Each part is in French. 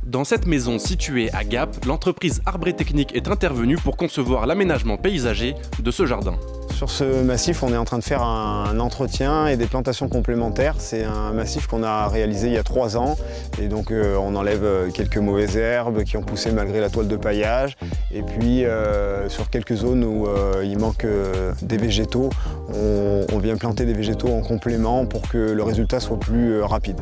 Dans cette maison située à Gap, l'entreprise Arbre & Technique est intervenue pour concevoir l'aménagement paysager de ce jardin. Sur ce massif, on est en train de faire un entretien et des plantations complémentaires. C'est un massif qu'on a réalisé il y a 3 ans. Et donc on enlève quelques mauvaises herbes qui ont poussé malgré la toile de paillage. Et puis sur quelques zones où il manque des végétaux, on vient planter des végétaux en complément pour que le résultat soit plus rapide.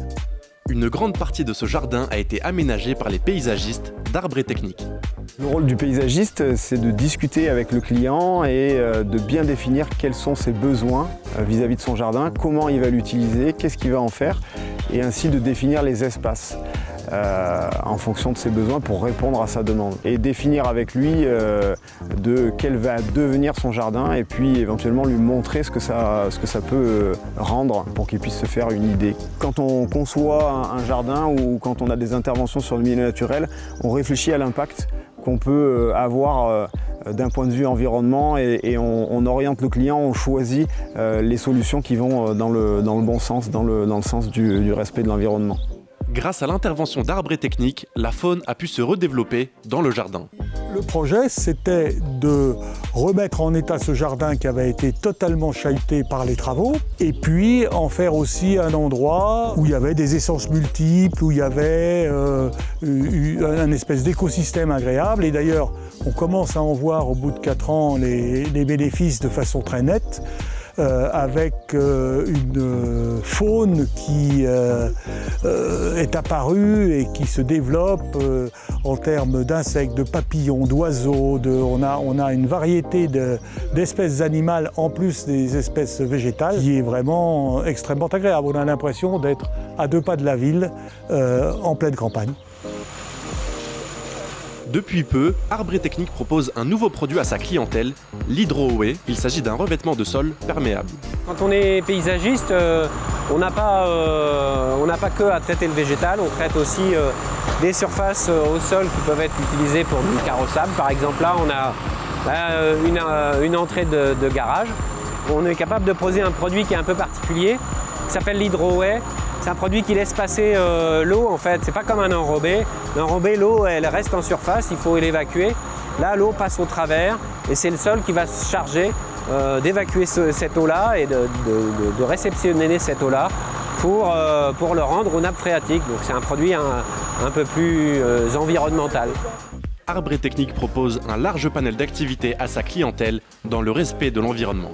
Une grande partie de ce jardin a été aménagée par les paysagistes d'Arbre & Technique. Le rôle du paysagiste, c'est de discuter avec le client et de bien définir quels sont ses besoins vis-à-vis de son jardin, comment il va l'utiliser, qu'est-ce qu'il va en faire, et ainsi de définir les espaces en fonction de ses besoins pour répondre à sa demande. Et définir avec lui de quel va devenir son jardin et puis éventuellement lui montrer ce que ça peut rendre pour qu'il puisse se faire une idée. Quand on conçoit un jardin ou quand on a des interventions sur le milieu naturel, on réfléchit à l'impact qu'on peut avoir d'un point de vue environnement et on oriente le client, on choisit les solutions qui vont dans le bon sens, dans le sens du respect de l'environnement. Grâce à l'intervention d'Arbre & Technique, la faune a pu se redévelopper dans le jardin. Le projet, c'était de remettre en état ce jardin qui avait été totalement chahuté par les travaux et puis en faire aussi un endroit où il y avait des essences multiples, où il y avait un espèce d'écosystème agréable. Et d'ailleurs, on commence à en voir au bout de 4 ans les bénéfices de façon très nette. Avec une faune qui est apparue et qui se développe en termes d'insectes, de papillons, d'oiseaux. On a une variété d'espèces animales en plus des espèces végétales qui est vraiment extrêmement agréable. On a l'impression d'être à 2 pas de la ville, en pleine campagne. Depuis peu, Arbre & Technique propose un nouveau produit à sa clientèle, l'Hydro-Away. Il s'agit d'un revêtement de sol perméable. Quand on est paysagiste, on n'a pas que à traiter le végétal, on traite aussi des surfaces au sol qui peuvent être utilisées pour du carrossable. Par exemple, là, on a une entrée de garage. On est capable de poser un produit qui est un peu particulier, qui s'appelle l'Hydro-Away. C'est un produit qui laisse passer l'eau en fait, c'est pas comme un enrobé. L'enrobé, l'eau, elle reste en surface, il faut l'évacuer. Là, l'eau passe au travers et c'est le sol qui va se charger d'évacuer cette eau-là et de réceptionner cette eau-là pour le rendre aux nappes phréatiques. Donc c'est un produit un peu plus environnemental. Arbre & Technique propose un large panel d'activités à sa clientèle dans le respect de l'environnement.